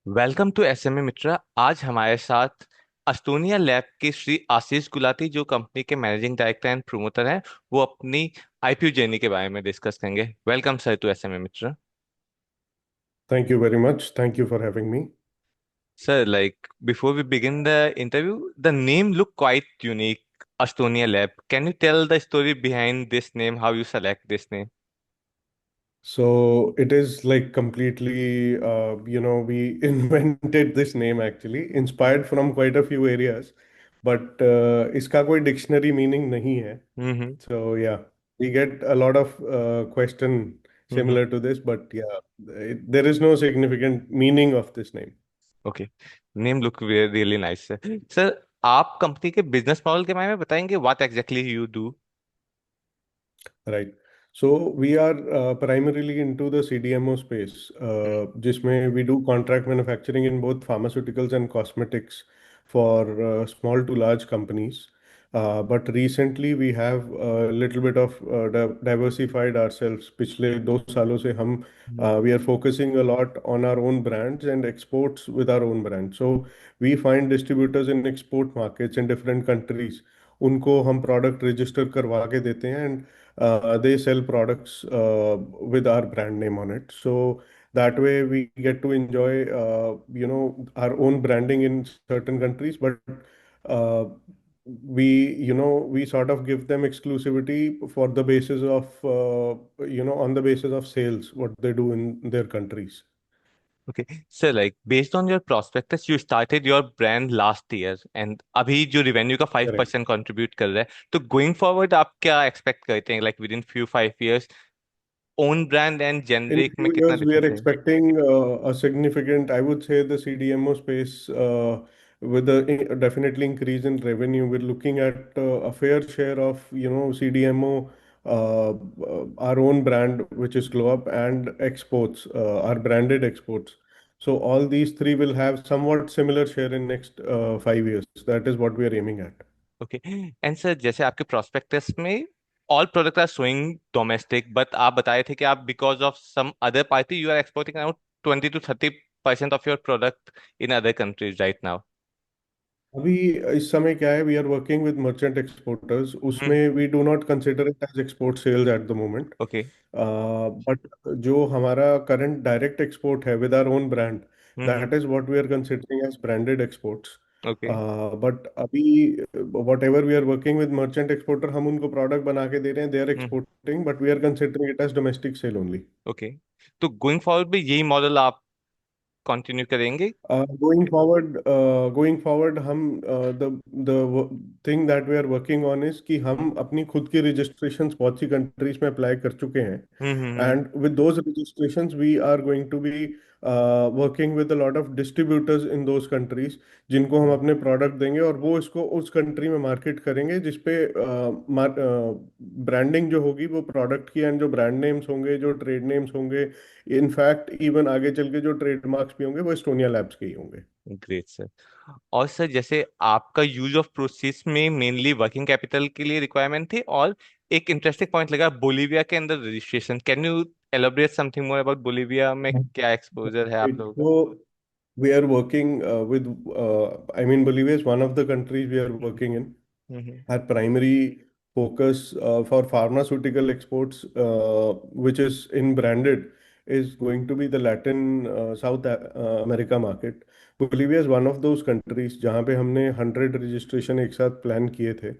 Welcome to SMA मित्रा। आज हमारे साथ अस्तोनिया लैब के श्री आशीष गुलाटी, जो कंपनी के मैनेजिंग डायरेक्टर एंड प्रोमोटर हैं, वो अपनी आईपीओ जर्नी के बारे में डिस्कस करेंगे। Welcome sir to SMA Mitra. Thank you very much. Thank you for having me. Sir, before we begin the interview, the name look quite unique, Astonia lab. Can you tell the story behind this name, how you select this name? So it is like completely, we invented this name actually, inspired from quite a few areas, but इसका कोई dictionary meaning नहीं है. हम्म। So yeah, we get a lot of question hmm. similar to this, but yeah, there is no significant meaning of this name. Okay. Name look really nice sir. Sir, आप company के business model के बारे में बताएंगे, what exactly you do? Right. So we are primarily into the CDMO space, जिसमें we do contract manufacturing in both pharmaceuticals and cosmetics for small to large companies. But recently we have a little bit of diversified ourselves. पिछले 2 सालों से हम we are focusing a lot on our own brands and exports with our own brand. So we find distributors in export markets in different countries. उनको हम product register करवा के देते हैं, they sell products with our brand name on it. So that way we get to enjoy, our own branding in certain countries, but uh, we sort of give them exclusivity for the basis of, on the basis of sales, what they do in their countries. Okay sir, based on your prospectus, you started your brand last year and अभी जो revenue का five Correct. Percent contribute कर रहा है, तो going forward आप क्या expect करते हैं, with in few 5 years, own brand and In generic में few कितना years, we are डिफरेंस है? expecting a significant, I would say, the CDMO space with a definitely increase in revenue. We're looking at a fair share of, CDMO, our own brand, which is Glow Up, and exports, our branded exports. So all these three will have somewhat similar share in next 5 years. That is what we are aiming at. Okay. And sir, जैसे आपके prospectus में all product are showing domestic, but आप बताए थे कि आप because of some other party you are exporting around 20 to 30% of your product in other countries right now. अभी इस समय क्या है, we are working with merchant exporters, उसमें we do not consider it as export sales at the moment. Okay. But जो हमारा current direct export है with our own brand, hmm. That is what we are considering as branded exports. Okay. But अभी whatever we are working with merchant exporter, हम उनको product बना के दे रहे हैं, they are exporting, but we are considering it as domestic sale only. Okay. तो going forward भी यही मॉडल आप कंटिन्यू करेंगे? गोइंग फॉरवर्ड हम the thing that we are working on is कि हम अपनी खुद की रजिस्ट्रेशंस बहुत सी कंट्रीज में अप्लाई कर चुके हैं, hmm. And with those registrations we are going to be working with a lot of distributors in those countries, जिनको हम अपने प्रोडक्ट देंगे और वो इसको उस कंट्री में मार्केट करेंगे, जिसपे ब्रांडिंग जो होगी वो प्रोडक्ट की, एंड जो ब्रांड नेम्स होंगे, जो ट्रेड नेम्स होंगे, इनफैक्ट इवन आगे चल के जो ट्रेडमार्क्स भी होंगे, वो एस्टोनिया लैब्स के ही होंगे. Great sir. और सर, जैसे आपका यूज ऑफ प्रोसेस में मेनली वर्किंग कैपिटल के लिए रिक्वायरमेंट थी, और एक इंटरेस्टिंग पॉइंट लगा बोलीविया के अंदर registration. Can you elaborate something more about Bolivia में क्या एक्सपोजर है आप लोगों का? So we are working with, I mean, Bolivia is one of the countries we are working in. Hmm. Our primary focus for pharmaceutical exports, which is in branded, is going to be the Latin South America market. Bolivia is one of those countries जहाँ पे हमने 100 registration एक साथ plan किए थे.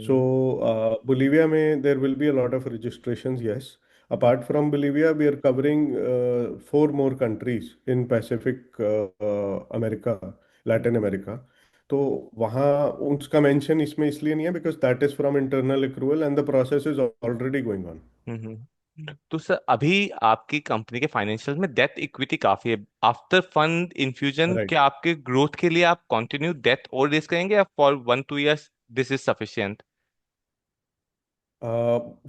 So हम्म। Bolivia में there will be a lot of registrations, yes. Apart from Bolivia, we are covering four more countries in Pacific America, Latin America. तो वहाँ उसका मेंशन इसमें इसलिए नहीं है because that is from internal accrual and the process is already going on. तो sir, अभी आपकी कंपनी के फाइनेंशियल में डेट इक्विटी काफी है। After fund infusion, right. क्या आपके ग्रोथ के लिए आप कंटिन्यू डेट और रेस करेंगे, या for 1 2 years this is sufficient?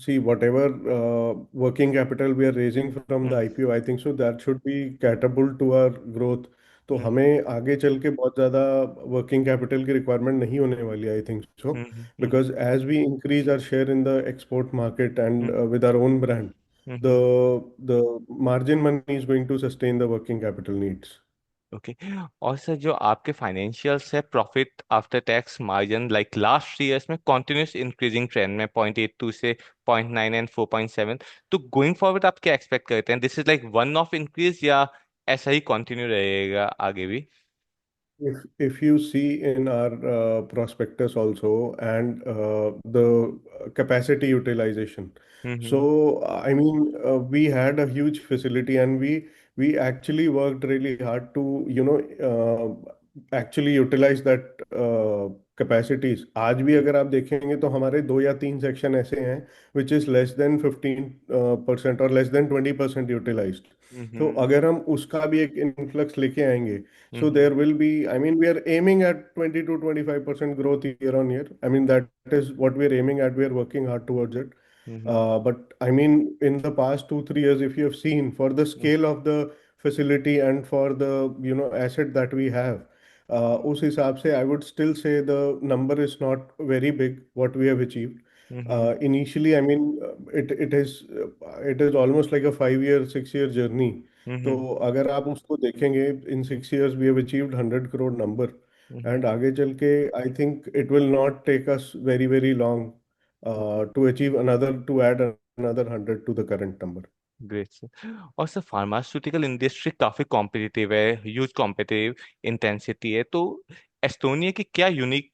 See, whatever working capital we are raising from the IPO, I think so that should be catapult to our growth. तो हमें आगे चल के बहुत ज़्यादा वर्किंग कैपिटल की रिक्वायरमेंट नहीं होने वाली, I think so, because as we increase our share in the export market and with our own brand, the the margin money is going to sustain the working capital needs. Okay. और sir जो आपके financials है, profit after tax margin like last 3 years में continuous increasing trend में 0.82 से 0.9 and 4.7, तो going forward आप क्या एक्सपेक्ट करते हैं? This is like one of increase या ऐसा ही कंटिन्यू रहेगा आगे भी? If you see in our prospectus also and the capacity utilization, hmm so I mean we had a huge facility and we actually worked really hard to actually utilize that capacities. आज भी अगर आप देखेंगे तो हमारे दो या तीन सेक्शन ऐसे हैं which is less than 15% और less than 20% utilized. तो हम्म अगर हम उसका भी एक इन्फ्लक्स लेके आएंगे, so hmm there will be, I mean, we are aiming at 20 to 25% growth year on year. I mean, that is what we are aiming at. We are working hard towards it. Hmm But I mean, in the past 2, 3 years, if you have seen for the scale of the facility and for the asset that we have, उस हिसाब से I would still say the number is not very big what we have achieved. Hmm Initially, I mean, it is almost like a 5 year, 6 year journey. तो हम्म अगर आप उसको देखेंगे in 6 years we have achieved 100 crore number hmm and आगे चल के I think it will not take us very very long to achieve another to add another 100 to the current number. Great sir. और sir pharmaceutical industry काफी competitive है, huge competitive intensity है, तो Estonia की क्या यूनिक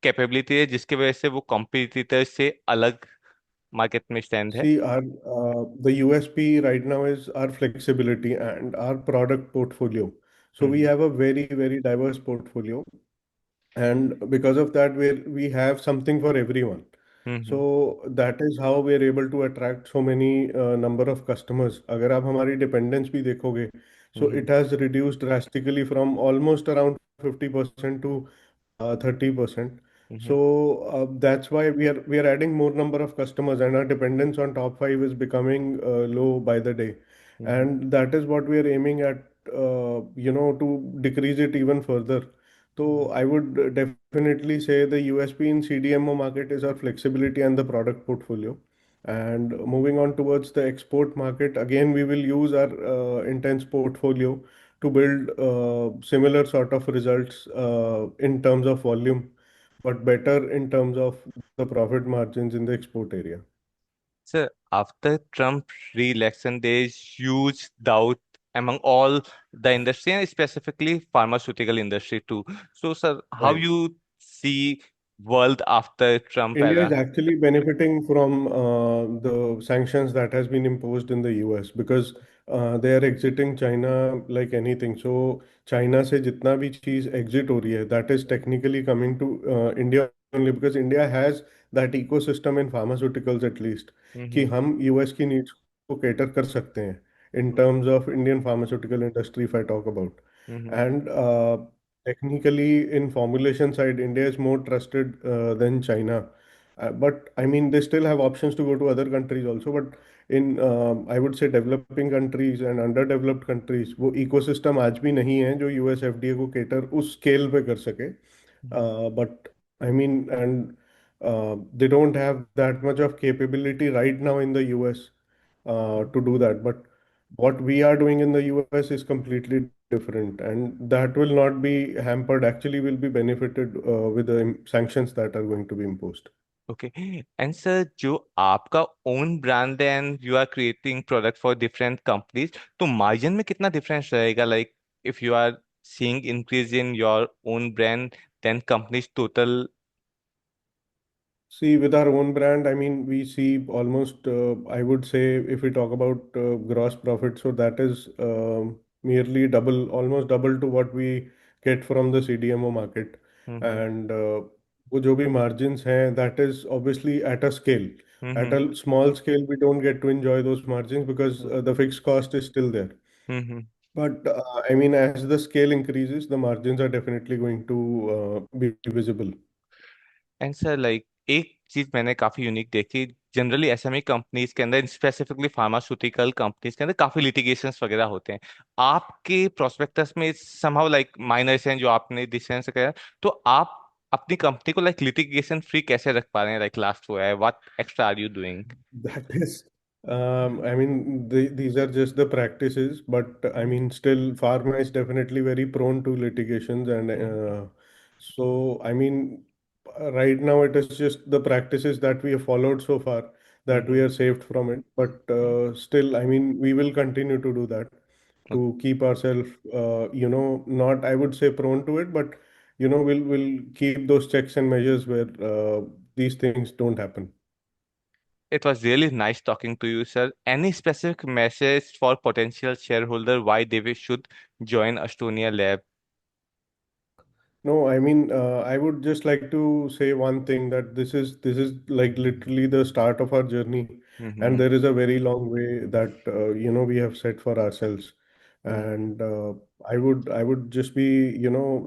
कैपेबिलिटी है जिसकी वजह से वो कॉम्पिटिटर से अलग मार्केट में स्टैंड है? See, our the USP right now is our flexibility and our product portfolio. So we hmm have a very, very diverse portfolio, and because of that we have something for everyone. Hmm So that is how we are able to attract so many number of customers. अगर आप हमारी dependence भी देखोगे, so hmm it has reduced drastically from almost around 50% to 30%. Hmm So that's why we are adding more number of customers, and our dependence on top five is becoming low by the day, hmm and that is what we are aiming at. To decrease it even further. So I would definitely say the USP in CDMO market is our flexibility and the product portfolio. And moving on towards the export market, again, we will use our intense portfolio to build similar sort of results in terms of volume, but better in terms of the profit margins in the export area. Sir, after Trump re-election, there is huge doubt among all the industry and specifically pharmaceutical industry too. So, sir, how Right. you see world after Trump India is era? actually benefiting from the sanctions that has been imposed in the US because they are exiting China like anything. So China से जितना भी चीज exit हो रही है, that is technically coming to India only because India has that ecosystem in pharmaceuticals at least कि Mm-hmm. हम US की needs को cater कर सकते हैं in terms of Indian pharmaceutical industry if I talk about. Mm-hmm. And technically, in formulation side, India is more trusted than China. But I mean, they still have options to go to other countries also. But in I would say developing countries and underdeveloped countries, वो ecosystem आज भी नहीं है जो US FDA को cater उस scale पे कर सके. But I mean, and they don't have that much of capability right now in the US to do that. But what we are doing in the US is completely different, and that will not be hampered. Actually, will be benefited with the sanctions that are going to be imposed. Okay. And sir जो आपका own brand है and you are creating product for different companies, तो margin में कितना difference रहेगा? Like if you are seeing increase in your own brand then companies total. See, with our own brand, I mean, we see almost, I would say, if we talk about gross profit, so that is merely double, almost double to what we get from the CDMO market. Hmm And वो जो भी margins हैं, that is obviously at a scale. At hmm a small scale, we don't get to enjoy those margins because the fixed cost is still there. Hmm But I mean, as the scale increases, the margins are definitely going to be visible. And sir like एक चीज मैंने काफी unique देखी, generally SME companies के अंदर, specifically pharmaceutical companies के अंदर काफी लिटिगेशंस वगैरह होते हैं। आपके प्रोस्पेक्टस में समहाउ लाइक माइनर्स हैं जो आपने डिसीजन से करा, तो आप अपनी कंपनी को लाइक लिटिगेशन फ्री कैसे रख पा रहे हैं? लाइक लास्ट हुआ है, what extra are you doing? That is. I mean, these are just the practices, but I mean, still, pharma is definitely very prone to litigations, and so I mean, right now it is just the practices that we have followed so far that we Mm-hmm. are saved from it. But still, I mean, we will continue to do that to keep ourselves, not I would say prone to it, but we'll keep those checks and measures where these things don't happen. It was really nice talking to you, sir. Any specific message for potential shareholder why they should join Estonia Lab? No, I mean, I would just like to say one thing that this is like literally the start of our journey, and Mm-hmm. there is a very long way that we have set for ourselves. Mm-hmm. And I would just be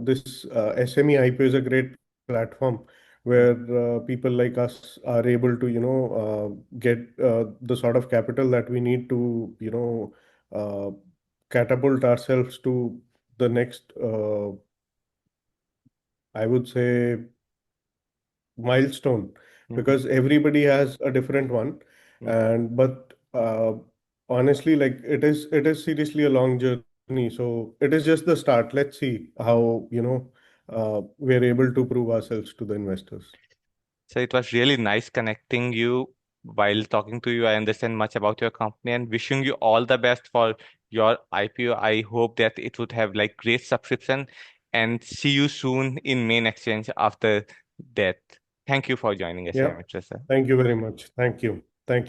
this SME IPO is a great platform where people like us are able to get the sort of capital that we need to uh, catapult ourselves to the next. I would say milestone, Mm-hmm. because everybody has a different one, and but honestly, like it is seriously a long journey, so it is just the start. Let's see how we're able to prove ourselves to the investors. So it was really nice connecting you. While talking to you, I understand much about your company and wishing you all the best for your IPO. I hope that it would have like great subscription and see you soon in main exchange after that. Thank you for joining us, Yeah, Mitra sir. thank you very much. Thank you.